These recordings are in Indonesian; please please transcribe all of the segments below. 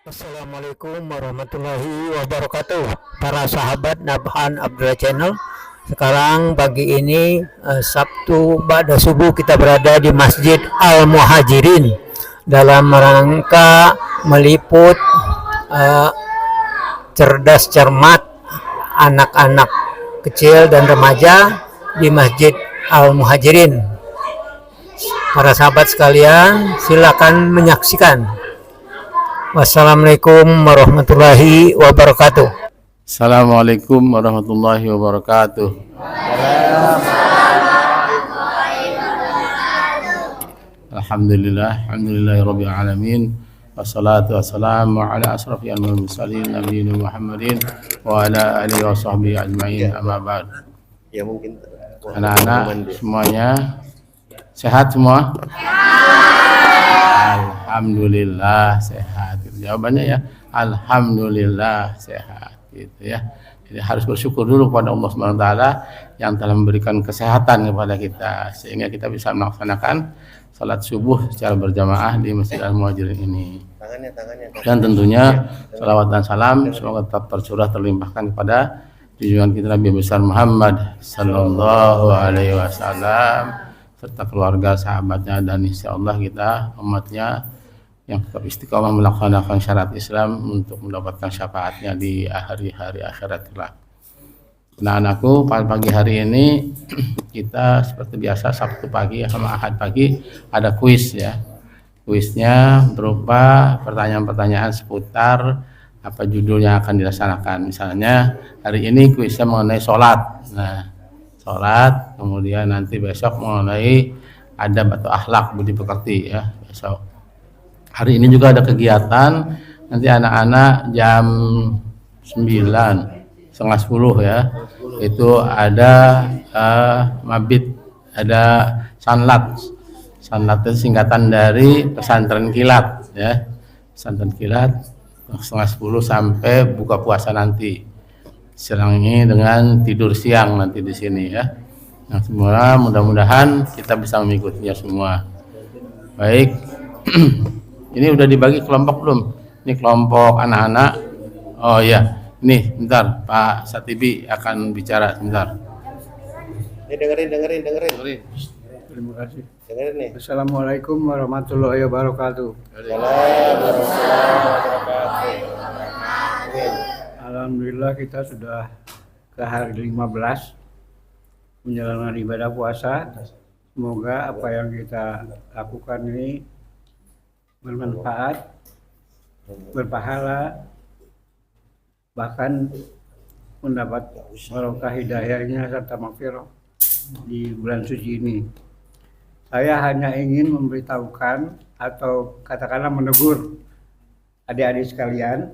Assalamualaikum warahmatullahi wabarakatuh. Para sahabat Nabhan Abdullah Channel. Sekarang pagi ini Sabtu Ba'da subuh kita berada di Masjid Al Muhajirin dalam rangka meliput cerdas cermat anak-anak kecil dan remaja di Masjid Al Muhajirin. Para sahabat sekalian, silakan menyaksikan. Wassalamualaikum warahmatullahi wabarakatuh. Assalamualaikum warahmatullahi wabarakatuh. Alhamdulillahirabbil alamin. Wassalatu wassalamu ala asrofil mursalin nabiyina Muhammadin wa ala alihi washabbihi ajmain. Amma ba'd. Ya mungkin Anak-anak semuanya sehat semua? Alhamdulillah sehat. Jawabannya ya, alhamdulillah sehat gitu ya. Jadi harus bersyukur dulu kepada Allah Subhanahu wa taala yang telah memberikan kesehatan kepada kita sehingga kita bisa melaksanakan salat subuh secara berjamaah di Masjid Al Muhajirin ini. Dan tentunya salawat dan salam semoga tetap tercurah terlimpahkan kepada junjungan kita Nabi besar Muhammad sallallahu alaihi wasallam serta keluarga sahabatnya, dan insyaallah kita umatnya yang tetap istiqomah melaksanakan syariat Islam untuk mendapatkan syafaatnya di hari-hari akhirat kelak. Nah, anakku, pada pagi hari ini kita seperti biasa Sabtu pagi sama Ahad pagi ada kuis ya. Kuisnya berupa pertanyaan-pertanyaan seputar apa judul yang akan dilaksanakan. Misalnya hari ini kuisnya mengenai sholat. Nah, sholat, kemudian nanti besok mengenai adab atau akhlak budi pekerti ya besok. Hari ini juga ada kegiatan, nanti anak-anak jam 9, setengah 10 ya, itu ada mabit, ada sanlat. Sanlat itu singkatan dari pesantren kilat ya, pesantren kilat setengah 10 sampai buka puasa nanti. Selangi dengan tidur siang nanti di sini ya. Nah, semua mudah-mudahan kita bisa mengikutinya semua. Baik. Ini udah dibagi kelompok belum? Ini kelompok anak-anak. Oh ya, ini bentar Pak Satibi akan bicara sebentar. Ini dengerin. Terima kasih. Dengerin nih. Assalamualaikum warahmatullahi wabarakatuh. Alhamdulillah kita sudah ke hari 15 menjalankan ibadah puasa. Semoga apa yang kita lakukan ini bermanfaat, berpahala, bahkan mendapat barokah hidayahnya serta maghfirah di bulan suci ini. Saya hanya ingin memberitahukan atau katakanlah menegur adik-adik sekalian,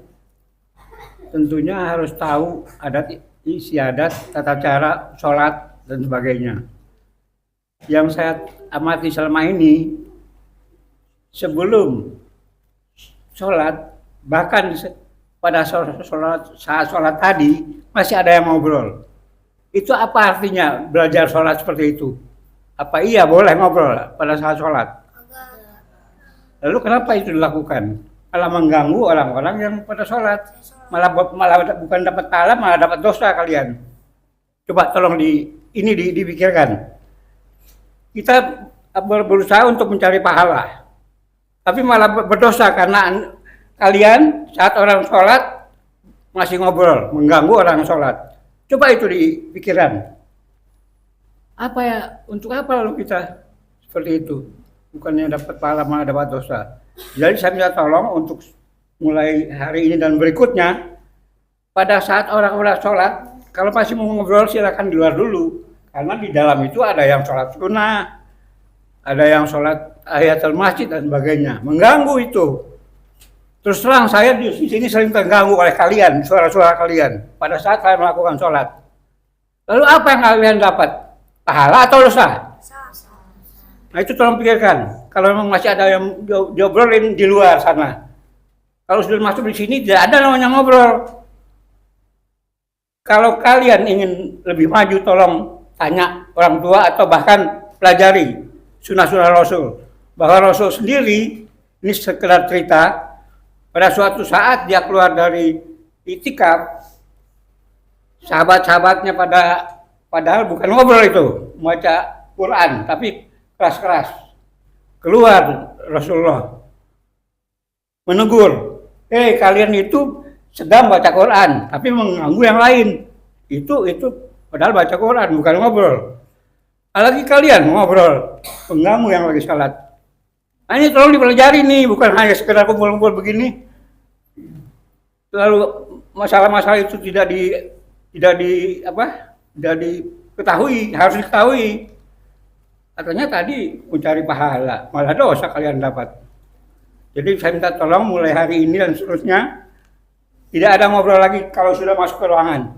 tentunya harus tahu adat istiadat, tata cara sholat dan sebagainya. Yang saya amati selama ini, sebelum sholat, bahkan pada saat sholat tadi masih ada yang ngobrol. Itu apa artinya belajar sholat seperti itu? Apa iya boleh ngobrol pada saat sholat? Lalu kenapa itu dilakukan? Malah mengganggu orang-orang yang pada sholat. Malah bukan dapat pahala, malah dapat dosa kalian. Coba tolong dipikirkan. Kita berusaha untuk mencari pahala, tapi malah berdosa karena kalian saat orang sholat masih ngobrol, mengganggu orang sholat. Coba itu dipikirkan. Apa ya, untuk apa lalu kita seperti itu? Bukannya dapat pahala malah dapat dosa. Jadi saya minta tolong untuk mulai hari ini dan berikutnya, pada saat orang-orang sholat, kalau masih mau ngobrol silakan di luar dulu. Karena di dalam itu ada yang sholat sunnah, ada yang sholat tahiyatul masjid dan sebagainya. Mengganggu itu. Terus terang saya di sini sering terganggu oleh kalian, suara-suara kalian pada saat kalian melakukan sholat. Lalu apa yang kalian dapat? Pahala atau dosa? Nah itu tolong pikirkan. Kalau memang masih ada yang diobrolin di luar sana. Kalau sudah masuk di sini tidak ada namanya ngobrol. Kalau kalian ingin lebih maju, tolong tanya orang tua atau bahkan pelajari sunnah-sunnah Rasul. Bahwa Rasul sendiri, ini sekedar cerita, Pada suatu saat dia keluar dari itikaf, sahabat-sahabatnya padahal bukan ngobrol itu, membaca Quran, tapi keras-keras. Keluar Rasulullah menegur, kalian itu sedang baca Quran, tapi mengganggu yang lain. Itu padahal baca Quran, bukan ngobrol. Apalagi kalian ngobrol, pengganggu yang lagi salat. Nah, ini tolong dipelajari nih, bukan hanya sekedar kumpul-kumpul begini. Lalu masalah-masalah itu tidak diketahui, harus diketahui. Katanya tadi mencari pahala, malah dosa kalian dapat. Jadi saya minta tolong mulai hari ini dan seterusnya tidak ada ngobrol lagi kalau sudah masuk ke ruangan.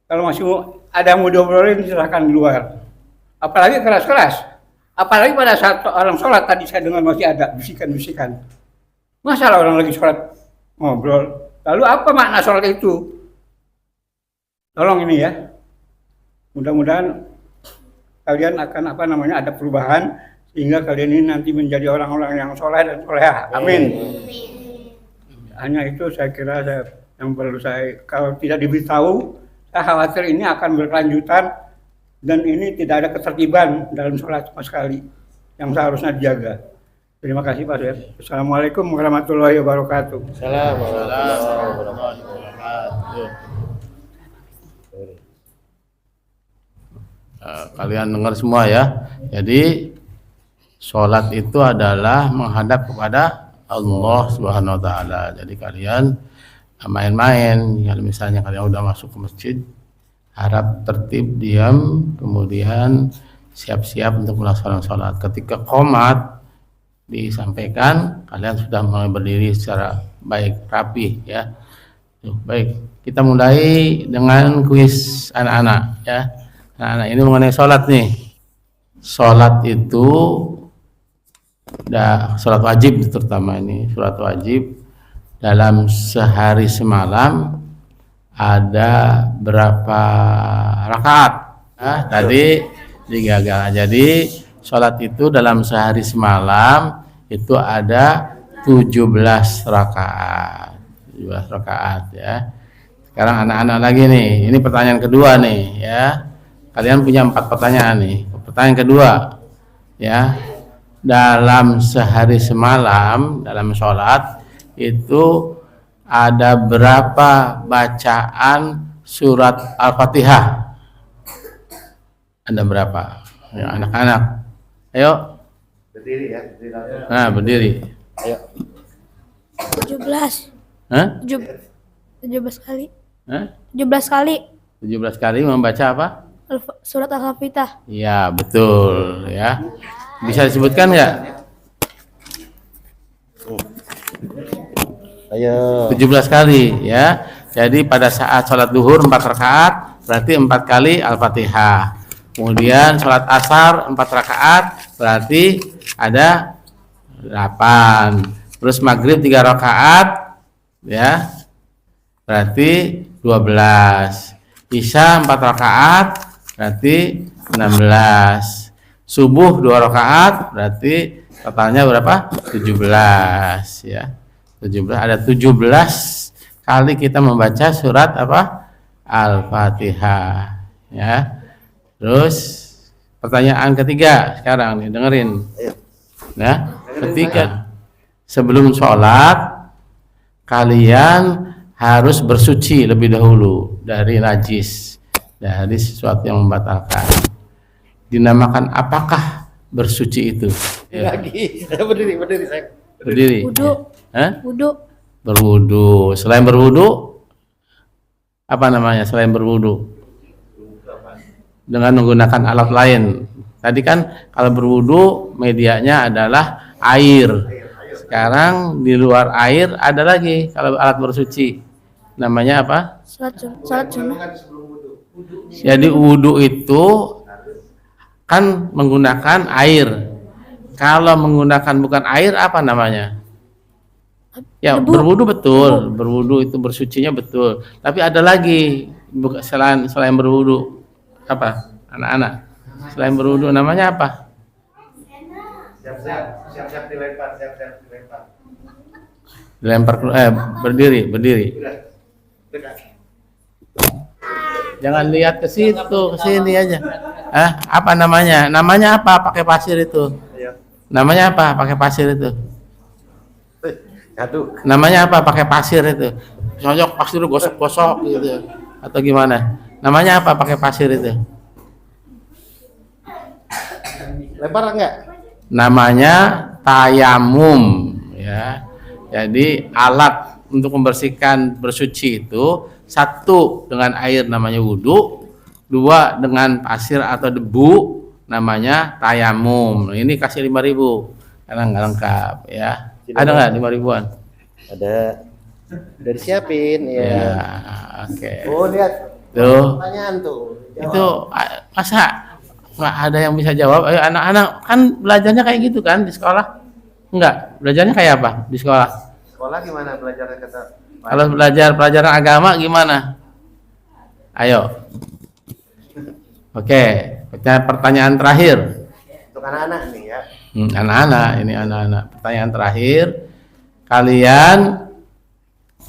Kalau masih ada yang mau diobrolin silahkan di luar. Apalagi keras-keras. Apalagi pada saat orang sholat tadi saya dengar masih ada bisikan-bisikan. Masa orang lagi sholat ngobrol? Lalu apa makna sholat itu? Tolong ini ya. Mudah-mudahan kalian akan ada perubahan sehingga kalian ini nanti menjadi orang-orang yang soleh dan soleha. Amin. Hanya itu saya kira yang perlu saya, kalau tidak diberitahu, saya khawatir ini akan berkelanjutan dan ini tidak ada ketertiban dalam sholat sama sekali yang seharusnya dijaga. Terima kasih Pak Syed. Assalamualaikum warahmatullahi wabarakatuh. Assalamualaikum warahmatullahi wabarakatuh. Kalian dengar semua ya. Jadi sholat itu adalah menghadap kepada Allah Subhanahu wa taala. Jadi kalian main-main, kalau misalnya kalian udah masuk ke masjid, harap tertib, diam, kemudian siap-siap untuk melaksanakan sholat. Ketika qomat disampaikan, kalian sudah mulai berdiri secara baik, rapi ya. Baik, kita mulai dengan kuis anak-anak ya. Nah, ini mengenai sholat nih. Sholat itu sholat wajib terutama ini. Sholat wajib dalam sehari semalam ada berapa rakaat? Tadi digagal. Jadi sholat itu dalam sehari semalam itu ada 17 rakaat. 17 rakaat ya. Sekarang anak-anak lagi nih. Ini pertanyaan kedua nih ya. Kalian punya 4 pertanyaan nih. Pertanyaan kedua, ya, dalam sehari semalam dalam sholat itu ada berapa bacaan surat Al-Fatihah? Ada berapa? Ya, anak-anak, ayo. Berdiri ya. Nah, berdiri. Ayo. 17. Hah? 17 kali. Hah? 17 kali 17 kali membaca apa? surat Al-Fatihah. Ya, betul ya. Bisa disebutkan nggak? Ayo. 17 kali ya. Jadi pada saat sholat duhur 4 rakaat berarti 4 kali Al-Fatihah. Kemudian sholat asar 4 rakaat berarti ada 8. Terus maghrib 3 rakaat ya berarti 12. Isya 4 rakaat berarti 16. Subuh 2 rakaat berarti totalnya berapa? 17 ya. 17, ada 17 kali kita membaca surat apa? Al-Fatihah ya. Terus pertanyaan ketiga sekarang nih, dengerin ya. Ketika sebelum sholat kalian harus bersuci lebih dahulu dari najis, dari sesuatu yang membatalkan. Dinamakan apakah bersuci itu? Ya. Lagi. Berdiri saya. Berdiri. Wudu. Hah? Wudu. Berwudu. Selain berwudu, apa namanya selain berwudu? Dengan menggunakan alat lain. Tadi kan kalau berwudu medianya adalah air. Sekarang di luar air ada lagi kalau alat bersuci. Namanya apa? Salat sunnah. Jadi wudu itu kan menggunakan air. Kalau menggunakan bukan air apa namanya? Ya, Debu. berwudu betul. Berwudu itu bersucinya betul. Tapi ada lagi selain berwudu. Apa? Anak-anak. Selain berwudu namanya apa? Siap-siap dilempar, siap-siap dilempar. Dilempar berdiri. Jangan lihat ke situ, ke sini aja. Apa namanya? Namanya apa? Pakai pasir itu. Namanya apa? Pakai pasir itu. Satu. Namanya apa? Pakai pasir itu. Soalnya pasir gosok-gosok gitu. Atau gimana? Namanya apa? Pakai pasir itu. Lempar enggak? Namanya tayamum, ya. Jadi alat untuk membersihkan bersuci itu, satu dengan air namanya wudhu, dua dengan pasir atau debu namanya tayamum. Ini kasih 5.000 karena nggak lengkap, ya. Ada nggak 5.000-an? Ada. Udah disiapin ya. Ya, oke. Oh, lihat. Tuh. Pertanyaan tuh. Itu masa nggak ada yang bisa jawab? Ayo anak-anak, kan belajarnya kayak gitu kan di sekolah? Enggak, belajarnya kayak apa di sekolah? Sekolah gimana belajarnya kata? Kalau belajar pelajaran agama gimana? Ayo. Oke, pertanyaan terakhir. Untuk anak-anak nih ya. Anak-anak, ini anak-anak. Pertanyaan terakhir. Kalian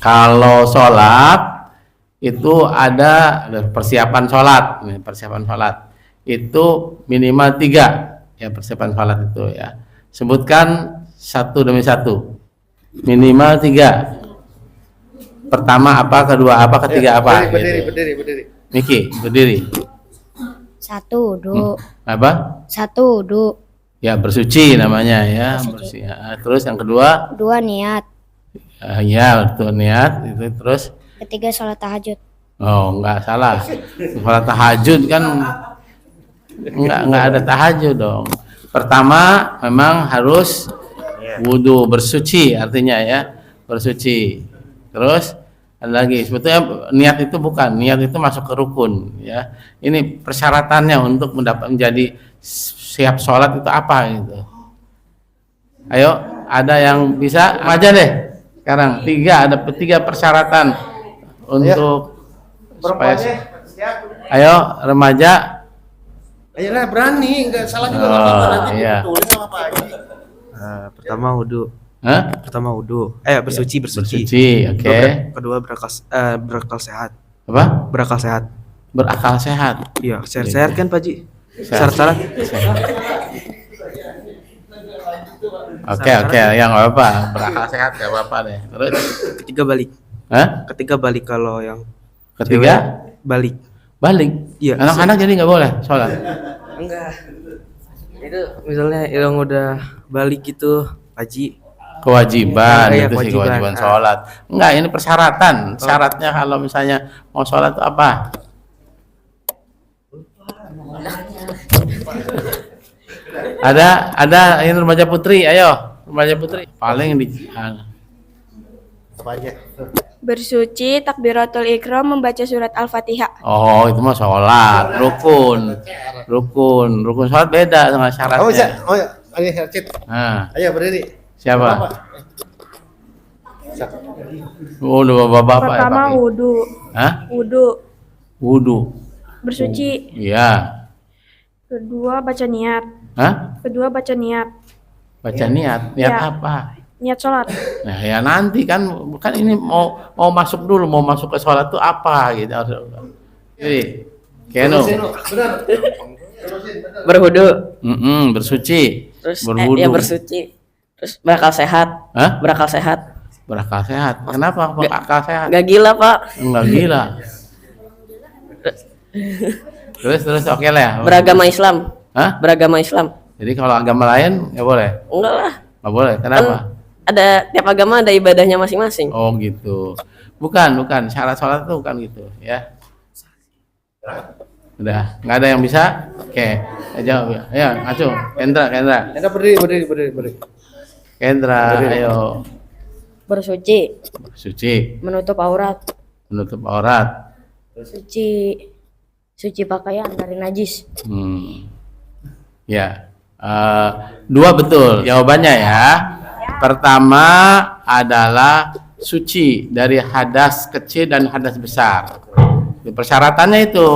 kalau sholat itu ada persiapan sholat. Persiapan sholat itu minimal 3 ya, persiapan sholat itu ya. Sebutkan satu demi satu. Minimal 3. Pertama apa, kedua apa, ketiga apa? Berdiri. Miki, berdiri. 1 wudhu. Apa? 1 wudhu. Ya, bersuci namanya ya, bersih. Terus yang kedua? 2 niat. Ya, betul, niat itu. Terus? Ketiga sholat tahajud. Oh, enggak salah. Sholat tahajud kan enggak ada tahajud dong. Pertama memang harus wudhu, bersuci artinya ya, bersuci. Terus ada lagi, sebetulnya niat itu bukan, niat itu masuk ke rukun ya. Ini persyaratannya untuk menjadi siap sholat itu apa gitu. Ayo, ada yang bisa aja deh sekarang. Ada 3 persyaratan untuk supaya ayo remaja. Ayolah berani, enggak salah juga Oh, enggak apa-apa nanti iya. betulnya apa aja. Pertama wudhu. Hah? Pertama wudhu. Bersuci. Bersuci, oke. Kedua berakal sehat. Apa? Berakal sehat. Berakal sehat. Iya, sehat kan Pak Ji? Sehat. Syarat-syarat. Oke, yang nggak apa-apa. Berakal sehat nggak apa-apa deh. Terus? Ketiga balik. Hah? Ketiga balik kalau yang Ketiga? cewek, balik. Balik. Iya. Anak-anak jadi nggak boleh sholat. Enggak. Itu misalnya yang udah balik gitu, Pak Ji. Kewajiban, Iya, itu sih kewajiban. kewajiban sholat. Enggak, ini persyaratan. Syaratnya kalau misalnya mau sholat itu apa? Ada ini remaja putri, ayo remaja putri. Paling di Apa aja? Bersuci, takbiratul ikram, membaca surat Al-Fatihah. Oh, itu mah sholat, rukun sholat beda sama syaratnya. Oh ya, ini Hercit. Nah, Ayo berdiri. siapa? Udah bapak-bapak ya, Pertama pakai. wudhu. Hah? Wudhu. Wudhu. Bersuci. Iya. Kedua baca niat. Hah? Kedua baca niat. Baca niat. Niat Ya. apa? Niat sholat. Nah, ya nanti kan ini mau masuk dulu, mau masuk ke sholat itu apa gitu. Jadi, Keno. Benar. Berwudu, Bersuci. terus Berwudu. ya bersuci, terus berakal sehat, Hah? berakal sehat, Berakal sehat. Kenapa berakal sehat? nggak gila pak, Enggak gila. Terus oke lah ya. beragama Islam, Hah? beragama Islam, Jadi kalau agama lain nggak boleh? enggak lah, Nggak boleh. Kenapa? ada tiap agama ada ibadahnya masing-masing. Oh gitu. Bukan. Syarat sholat itu bukan gitu ya. Udah, nggak ada yang bisa? Oke, jawab ya. Ayo, Acu, Kendra. Anda berdiri. Kendra, ayo. Bersuci, Suci, menutup aurat. menutup aurat. Suci pakaian dari najis. Ya, 2 betul jawabannya ya. Pertama adalah suci dari hadas kecil dan hadas besar. Persyaratannya itu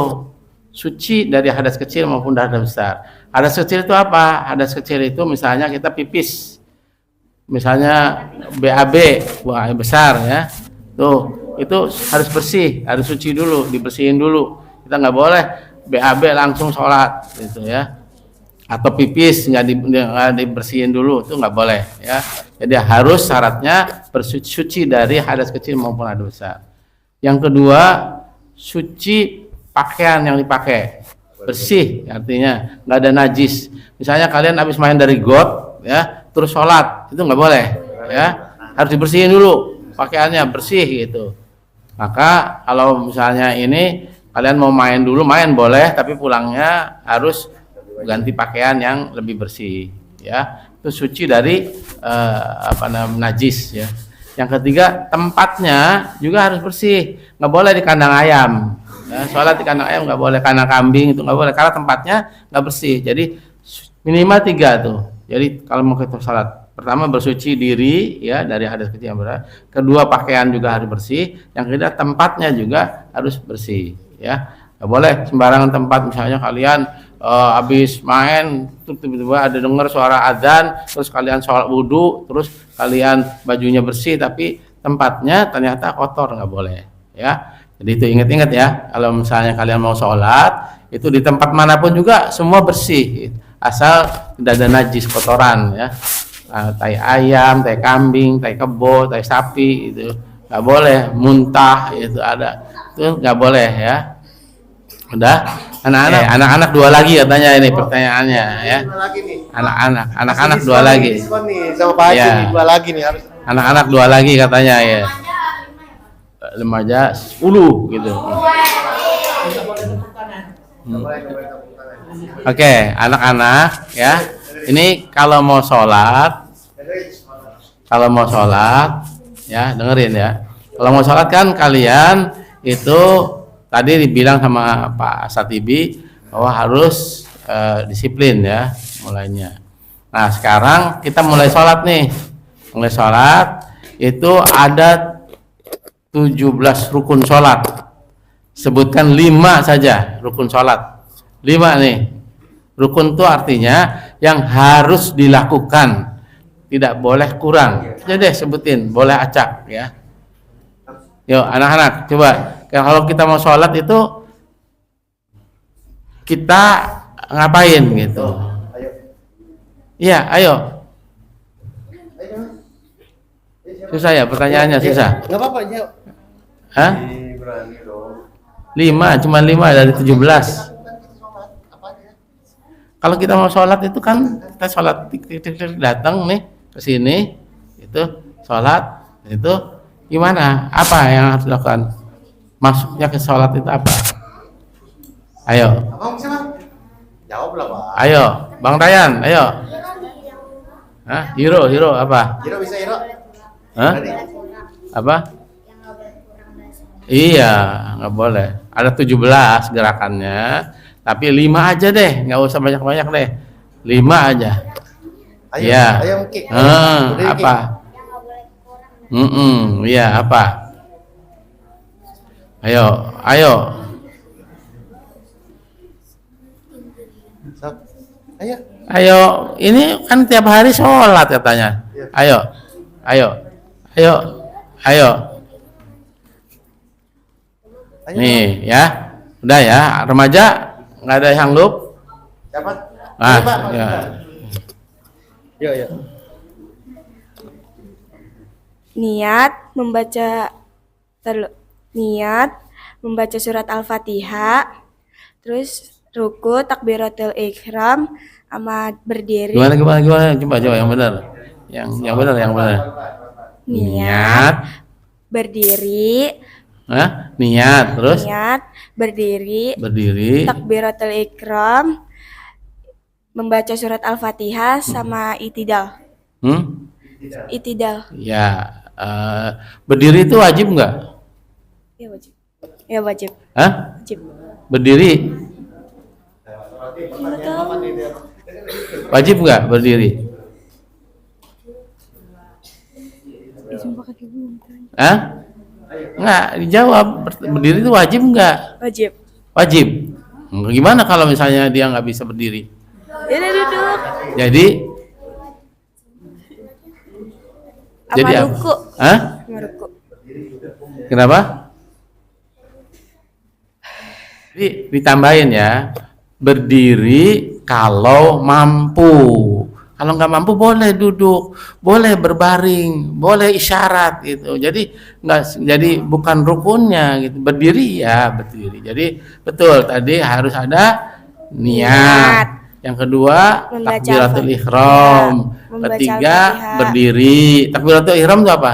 suci dari hadas kecil maupun hadas besar. Hadas kecil itu apa? Hadas kecil itu misalnya kita pipis misalnya BAB, buang air besar ya, tuh itu harus bersih, harus suci dulu, dibersihin dulu. Kita nggak boleh BAB langsung sholat gitu ya, atau pipis nggak dibersihin dulu, itu nggak boleh ya. Jadi harus syaratnya bersuci dari hadas kecil maupun hadas besar. Yang kedua, suci pakaian yang dipakai, bersih, artinya nggak ada najis. Misalnya kalian habis main dari got ya, terus sholat, itu nggak boleh ya, harus dibersihin dulu pakaiannya, bersih gitu. Maka kalau misalnya ini kalian mau main dulu, main boleh, tapi pulangnya harus ganti pakaian yang lebih bersih ya, itu suci dari najis ya. Yang ketiga, tempatnya juga harus bersih, nggak boleh di kandang ayam ya, sholat di kandang ayam nggak boleh, kandang kambing itu nggak boleh, karena tempatnya nggak bersih. Jadi minimal 3 tuh. Jadi kalau mau kita sholat, pertama bersuci diri ya dari hadas kecil yang berat, kedua pakaian juga harus bersih, yang ketiga tempatnya juga harus bersih ya. Nggak boleh sembarangan tempat, misalnya kalian habis main tiba-tiba ada dengar suara adzan, terus kalian sholat wudhu, terus kalian bajunya bersih tapi tempatnya ternyata kotor, nggak boleh ya. Jadi itu ingat-ingat ya, kalau misalnya kalian mau sholat itu di tempat manapun juga semua bersih, asal tidak ada najis, kotoran ya, tai ayam, tai kambing, tai kebo, tai sapi itu nggak boleh, muntah itu ada, itu nggak boleh ya. Udah, anak-anak 2 lagi katanya ini pertanyaannya ya. Anak-anak 2 lagi. Sama Pak Haji nih, 2 lagi nih harus. Anak-anak 2 lagi katanya ya. Remaja 10 gitu. Oke, anak-anak ya. Ini kalau mau sholat ya, dengerin ya. Kalau mau sholat kan kalian itu tadi dibilang sama Pak Satibi bahwa harus disiplin ya mulainya. Nah sekarang kita mulai sholat nih. Mulai sholat itu ada 17 rukun sholat. Sebutkan 5 saja rukun sholat. 5 nih. Rukun itu artinya yang harus dilakukan, tidak boleh kurang. Jadi sebutin, boleh acak ya. Yuk anak-anak coba. Kalau kita mau sholat itu kita ngapain gitu? Iya, ayo. Susah ya pertanyaannya, susah. Nggak apa-apa, jawab. Hah? 5, cuma 5 dari 17. Kalau kita mau sholat itu kan kita sholat datang nih ke sini, itu sholat itu gimana? Apa yang harus dilakukan? Masuknya ke sholat itu apa? Ayo. Abang siapa? Jawablah, Pak. Ayo, Bang Tayan, ayo. Hah? Hiro apa? Hiro bisa Hiro? Hah? Apa? Iya, nggak boleh. Ada 17 gerakannya, tapi 5 aja deh, nggak usah banyak-banyak deh. 5 aja. Ayo, Iya. ayo Ki. Apa? Iya, apa? Ayo. Ayo. Ayo, ini kan tiap hari sholat katanya. Ayo. Nih ya, udah ya, remaja nggak ada yang lup. Siapa? Ah, Pak. ya. Yuk. Niat membaca surat Al-Fatihah, terus ruku, takbiratul ihram, sama berdiri. Gimana? Coba yang benar. Yang benar. Niat, berdiri, niat, terus berdiri, takbiratul ihram, membaca surat Al-Fatihah, sama itidal. Itidal. Ya, berdiri itu wajib nggak? Ya wajib. Ya wajib. Hah? Wajib. Berdiri wajib nggak berdiri? Hah? Nggak dijawab. Berdiri itu wajib nggak? Wajib. Wajib. Gimana kalau misalnya dia nggak bisa berdiri? Ini duduk. Jadi Jadi apa? ruku. Hah? Sama ruku. Kenapa? Jadi ditambahin ya, berdiri kalau mampu. Kalau nggak mampu boleh duduk, boleh berbaring, boleh isyarat gitu. Jadi bukan rukunnya gitu. Berdiri ya berdiri. Jadi betul tadi harus ada niat. Yang kedua Membaca takbiratul Al-Fatihah. ihram. Membaca Ketiga Al-Fatihah. berdiri. Takbiratul ihram itu apa?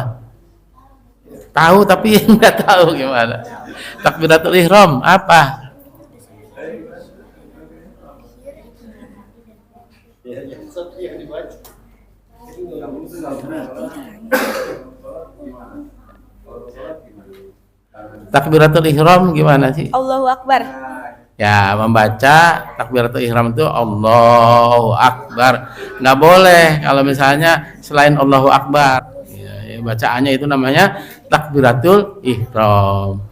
Tahu tapi nggak tahu gimana. Takbiratul ihram apa? Takbiratul ihram gimana sih? Allahu Akbar. Ya, membaca takbiratul ihram itu Allahu Akbar. Nggak boleh kalau misalnya selain Allahu Akbar. Ya, bacaannya itu namanya takbiratul ihram.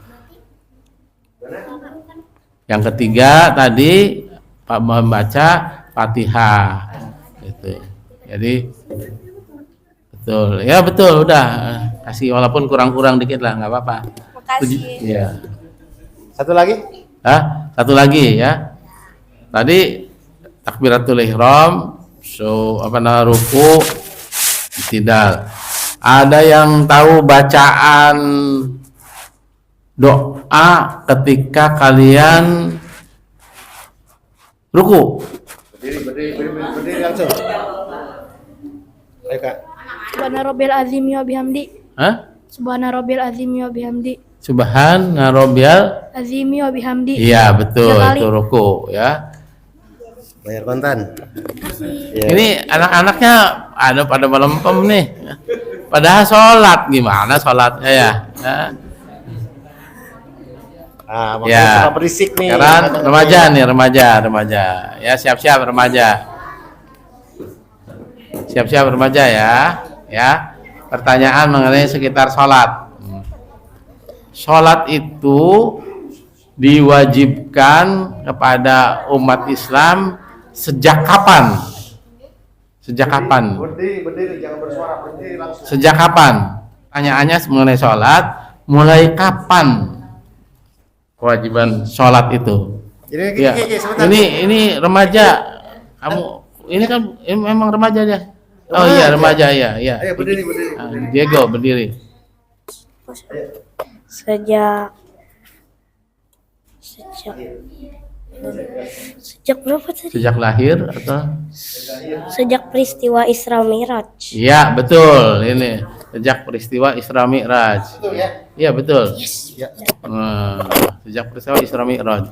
Yang ketiga tadi membaca Fatihah. Gitu. Jadi betul. Ya betul, udah kasih walaupun kurang-kurang dikit lah, nggak apa-apa. Makasih. Iya. Satu lagi. Satu lagi ya. Tadi takbiratul ihram, ruku, tidak. Ada yang tahu bacaan doa ketika kalian ruku? Berdiri langsung. Ayo Kak. Subhana rabbil azim wa bihamdi. Hah? Subhana rabbil azim wa bihamdi. Subhana rabbiyal. Azimi wa bihamdi. Iya betul, 3 kali. itu ruku ya. Bayar kontan. Ya. Ini anak-anaknya ada pada melempem nih. Padahal sholat, gimana sholatnya ya? Makanya Ya. suka berisik nih. Sekarang remaja. Ya siap-siap remaja. Siap-siap remaja ya. Ya. Pertanyaan mengenai sekitar sholat. Sholat itu diwajibkan kepada umat Islam sejak kapan? Sejak kapan? Berdiri, jangan bersuara, berdiri langsung. Sejak kapan? Pertanyaannya mengenai sholat, mulai kapan kewajiban sholat itu? Ya. Ini remaja. Kamu ini kan memang remaja ya? Oh iya remaja ya. Ayo berdiri. Diego berdiri. Sejak berapa tadi? Sejak lahir atau? Sejak peristiwa Isra Mi'raj. Iya betul ini sejak peristiwa Isra Mi'raj. Iya betul. Nah, sejak peristiwa Isra Mi'raj.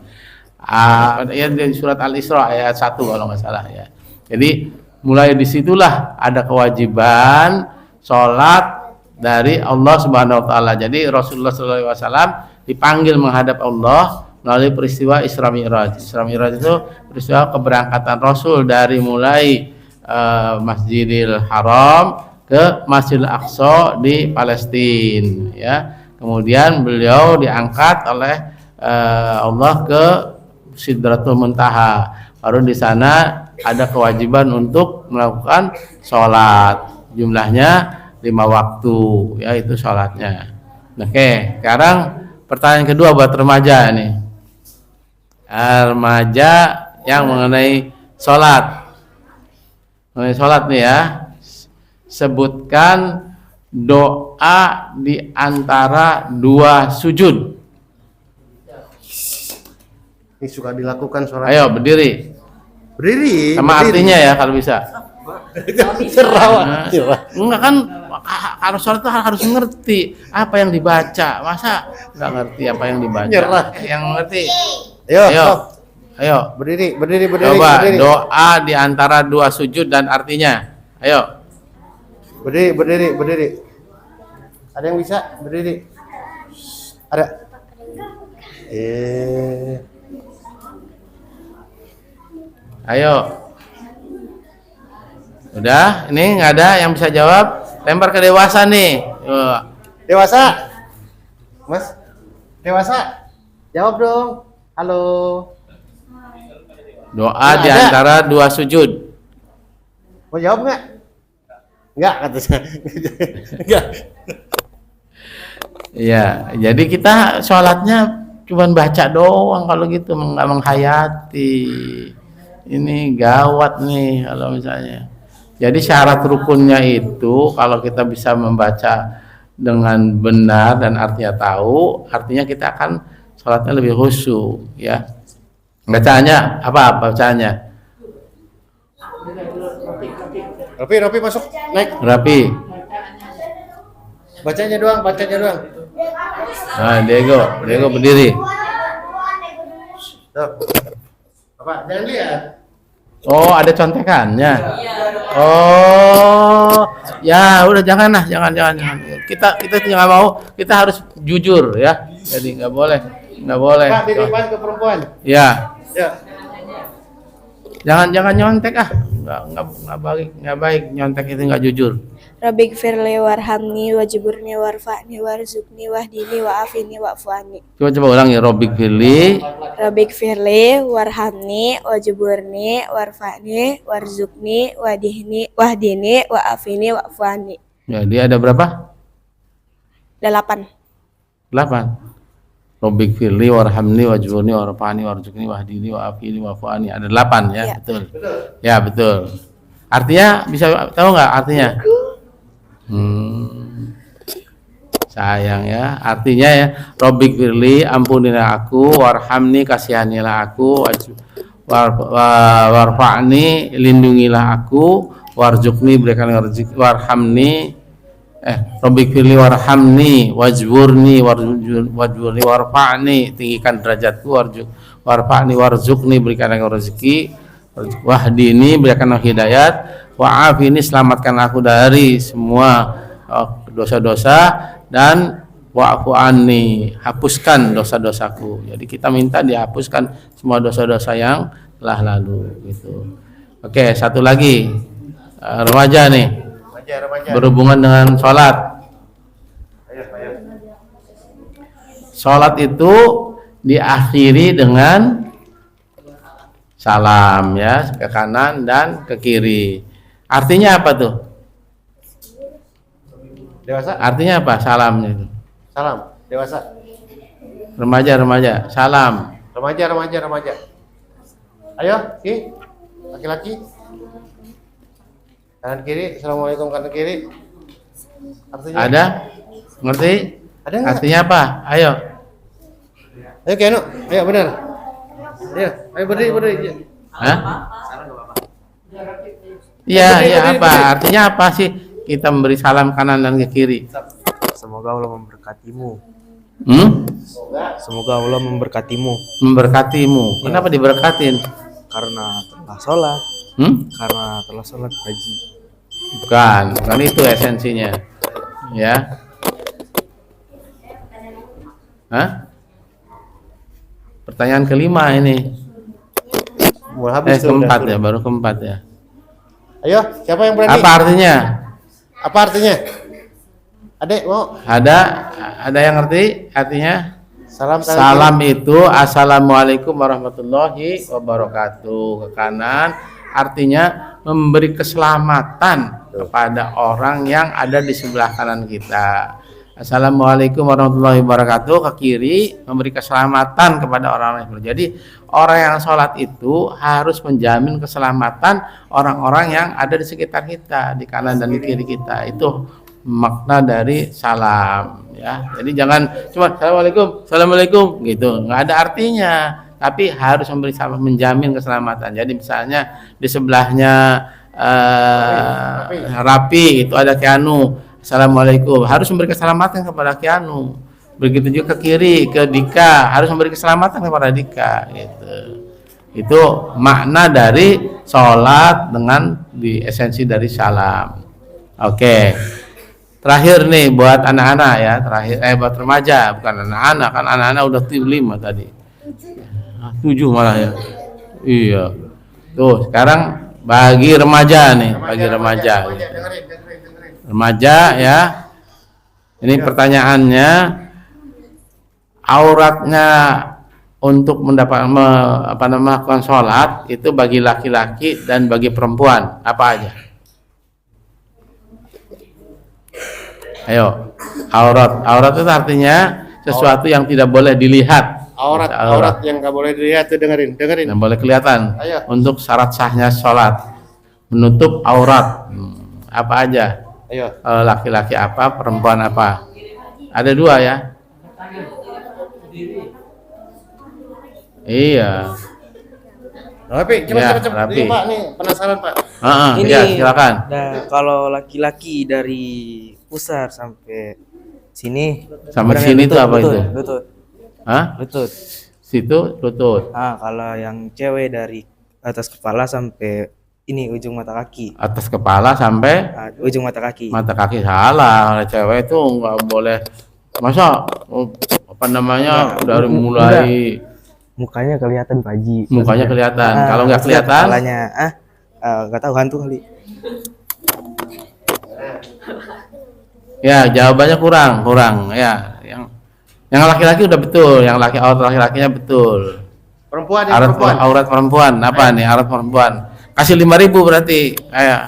Ya di surat Al-Isra ayat 1 kalau nggak salah ya. Jadi mulai disitulah ada kewajiban sholat dari Allah Subhanahu Wa Taala. Jadi Rasulullah SAW dipanggil menghadap Allah melalui peristiwa Isra Mi'raj. Isra Mi'raj itu peristiwa keberangkatan Rasul dari mulai Masjidil Haram ke Masjidil Aqsa di Palestina ya. Kemudian beliau diangkat oleh Allah ke Sidratul Muntaha. Baru di sana ada kewajiban untuk melakukan sholat. Jumlahnya 5 waktu ya itu sholatnya. Oke, sekarang pertanyaan kedua buat remaja nih. Remaja yang mengenai sholat. Mengenai sholat nih ya. Sebutkan doa di antara 2 sujud. Ini suka dilakukan sholat. Ayo berdiri. Berdiri. Sama artinya ya kalau bisa. Cerah. Enggak kan kalau sholat itu harus ngerti apa yang dibaca. Masa nggak ngerti apa yang dibaca? Nyerah. Yang ngerti. Ayo. Berdiri. Coba Berdiri. doa di antara 2 sujud dan artinya. Ayo. Berdiri. Ada yang bisa berdiri? Ada. Ayo. Udah, ini nggak ada yang bisa jawab. Lempar ke dewasa nih. Dewasa. Mas. Dewasa. Jawab dong. Halo. Doa di Ada. antara 2 sujud. Mau jawab nggak? Enggak kata saya. Enggak. Ya, jadi kita sholatnya cuman baca doang kalau gitu, nggak menghayati. Ini gawat nih kalau misalnya. Jadi syarat rukunnya itu kalau kita bisa membaca dengan benar dan artinya tahu, artinya kita akan sholatnya lebih khusyuk, ya. Bacaannya apa? Bacaannya Ropi masuk, naik. rapi. Bacanya doang. Nah, Diego berdiri. Tuh. Apa? Jangan lihat. Oh, ada contekannya. Oh, ya udah jangan. Kita nggak mau. Kita harus jujur ya. Jadi nggak boleh. Pak, di depan ke perempuan. Ya, Ya. jangan nyontek ah. Nggak baik nyontek itu nggak jujur. Rabbik firli warhamni wajiburni warfa'ni warzuqni wahdini wa'afini wa'fuani. Coba ulang ya. Robik Firli. Rabbik firli warhamni wajiburni warfa'ni warzuqni wahdini wa'afini wa'fuani. Jadi ada berapa? 8. 8. Robik Firli warhamni wajburni warfa'ni warzuqni wahdini wa'afini wa'fuani. Ada 8 ya, Ya. betul. Ya, betul. Artinya bisa tahu nggak artinya? Sayang ya, artinya ya, Robbik firli, ampunilah aku, warhamni, kasihanilah aku, warfa'ni, lindungilah aku, warzuqni, berikan rezeki, warhamni, Robbik firli, warhamni, wajburni, warfa'ni, tinggikan derajatku, warfa'ni, warzuqni, berikan rezeki, wahdini, berikan hidayat, wa'afini, selamatkan aku dari semua dosa-dosa, dan wa'fu anni, hapuskan dosa-dosaku. Jadi kita minta dihapuskan semua dosa-dosa yang telah lalu gitu. Oke, satu lagi, remaja nih, Remaja. berhubungan dengan sholat. Sholat itu diakhiri dengan salam ya, ke kanan dan ke kiri. Artinya apa tuh? Dewasa. Artinya apa salamnya itu? Salam. Dewasa. Remaja, salam. Remaja. Ayo, Ki. Laki-laki. Kanan kiri. Assalamualaikum kanan kiri. Artinya? Ada? Ngerti? Ada nggak? Artinya apa? Ayo. Ayo Kianu. Ayo benar. Ayo berdiri. Hah? Iya, apa? Artinya apa sih kita memberi salam kanan dan ke kiri? Semoga Allah memberkatimu. Semoga Allah memberkatimu. Memberkatimu. Kenapa diberkatin? Karena telah sholat. Karena telah sholat haji. Bukan itu esensinya. Ya. Hah? Pertanyaan kelima ini. Mau habis tuh, Keempat udah. ya, baru keempat ya. Ayo, siapa yang berani? Apa artinya? Apa artinya? Adek mau? Ada yang ngerti artinya? Salam. Salam itu assalamualaikum warahmatullahi wabarakatuh, ke kanan, artinya memberi keselamatan kepada orang yang ada di sebelah kanan kita. Assalamualaikum warahmatullahi wabarakatuh, ke kiri memberi keselamatan kepada orang lain. Jadi orang yang sholat itu harus menjamin keselamatan orang-orang yang ada di sekitar kita, di kanan dan di kiri kita. Itu makna dari salam ya. Jadi jangan cuma assalamualaikum gitu, nggak ada artinya, tapi harus memberi salam, menjamin keselamatan. Jadi misalnya di sebelahnya Rapi itu ada Kianu, assalamualaikum, harus memberi keselamatan kepada Kianu. Begitu juga ke kiri, ke Dika, harus memberi keselamatan kepada Dika gitu. Itu makna dari sholat dengan di esensi dari salam. Oke. Terakhir nih buat anak-anak ya, buat remaja, bukan anak-anak, kan anak-anak udah 5 tadi. 7 malah ya. Iya. Tuh, sekarang bagi remaja nih, bagi remaja. Dengerin. Remaja ya. Ini pertanyaannya, auratnya untuk melakukan sholat itu bagi laki-laki dan bagi perempuan apa aja? Ayo, aurat. Aurat itu artinya sesuatu yang tidak boleh dilihat. Aurat yang nggak boleh dilihat tuh, dengerin. Yang boleh kelihatan. Ayo. Untuk syarat sahnya sholat, menutup aurat. Apa aja? Ayo. Laki-laki apa, perempuan apa? Ada dua ya? Iya. Rapi, Ya, cepet. rapi. Ini Pak, nih penasaran Pak. Ini Ya, silakan. Nah, kalau laki-laki dari pusar sampai sini, Sampai orangnya sini itu apa itu? Lutut. Hah? Lutut. Situ lutut. Kalau yang cewek dari atas kepala sampai ini ujung mata kaki. Atas kepala sampai Ujung mata kaki. mata kaki. Salah. Oleh cewek itu nggak boleh. Masa apa namanya dari mulai Mukanya kelihatan Pak Haji. mukanya kelihatan. Kalau nggak maksudnya kelihatan, kepalanya nggak tahu, hantu kali. ya jawabannya kurang. Ya, yang laki-laki udah betul. Yang aurat laki-lakinya betul. Perempuan yang perempuan. Aurat perempuan apa nih? Aurat perempuan. Kasih 5.000 berarti. Kayak.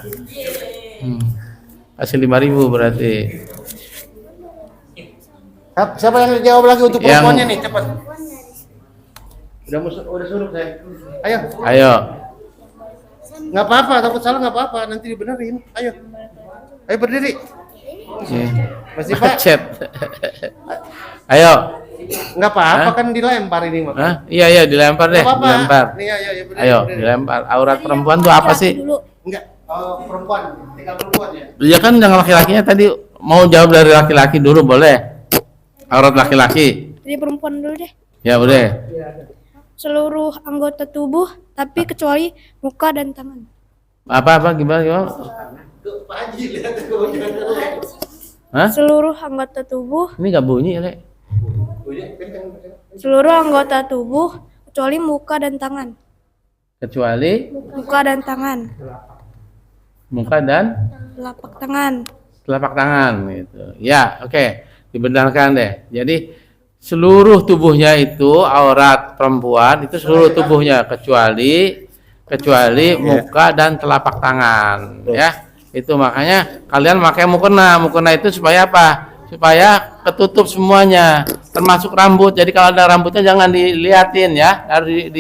Kasih 5.000 berarti. Siapa yang jawab lagi untuk Yang- perempuannya nih, cepat. Udah suruh saya. Ayo. Nggak apa-apa, takut salah nggak apa-apa, nanti dibenerin. Ayo berdiri. Masih Pak. Macet. Ayo. Nggak apa-apa Hah? kan dilempar ini Pak. Hah? Iya, dilempar deh, Nggak apa-apa. dilempar. Nih, ayo berdiri. Ayo, berdiri. dilempar. Aurat perempuan tuh apa sih? Enggak, perempuan, tinggal perempuan ya. Ya kan yang laki-lakinya tadi mau jawab dari laki-laki dulu boleh. Aurat laki-laki. Dari perempuan dulu deh. Ya boleh. Seluruh anggota tubuh, tapi kecuali muka dan tangan. Apa gimana? Tuh Pak Haji lihat kemudian. Hah? Seluruh anggota tubuh, Ini nggak bunyi, Le. seluruh anggota tubuh kecuali muka dan tangan. Kecuali Muka dan tangan. muka dan Telapak tangan. telapak tangan gitu. Ya, oke. Dibenarkan deh. Jadi seluruh tubuhnya itu aurat perempuan itu seluruh tubuhnya kecuali muka dan telapak tangan ya. Itu makanya kalian pakai mukena. Mukena itu supaya apa? Supaya ketutup semuanya termasuk rambut. Jadi kalau ada rambutnya jangan dilihatin ya, harus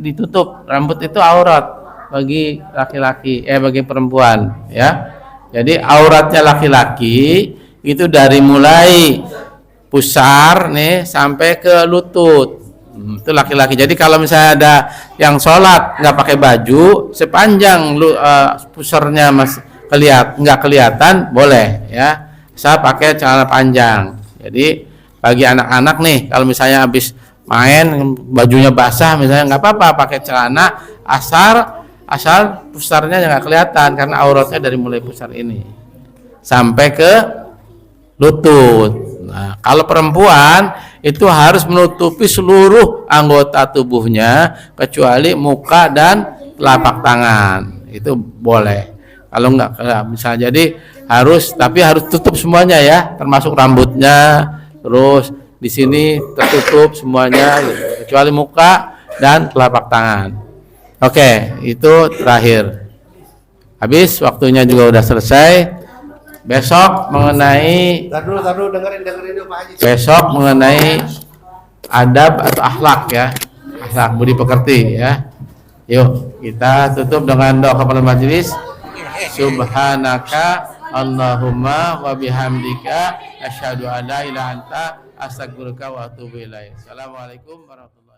ditutup. Rambut itu aurat bagi laki-laki bagi perempuan ya. Jadi auratnya laki-laki itu dari mulai pusar nih sampai ke lutut. Itu laki-laki. Jadi kalau misalnya ada yang sholat nggak pakai baju, sepanjang pusarnya masih nggak kelihatan, boleh ya. Saya pakai celana panjang. Jadi bagi anak-anak nih, kalau misalnya habis main bajunya basah, misalnya nggak apa-apa pakai celana asal pusarnya nggak kelihatan karena auratnya dari mulai pusar ini sampai ke lutut. Nah, kalau perempuan itu harus menutupi seluruh anggota tubuhnya kecuali muka dan telapak tangan. Itu boleh. Kalau enggak bisa jadi harus tutup semuanya ya, termasuk rambutnya, terus di sini tertutup semuanya gitu, kecuali muka dan telapak tangan. Oke, itu terakhir. Habis waktunya juga udah selesai. Besok mengenai Tar dulu dengerin dulu Pak Haji. besok mengenai adab atau akhlak ya, akhlak budi pekerti ya. Yuk kita tutup dengan doa kepala majelis. Subhanaka Allahumma wa bihamdika asyhadu an la ilaha illa anta astaghfiruka wa atubu ilaik. Assalamualaikum warahmatullahi wabarakatuh.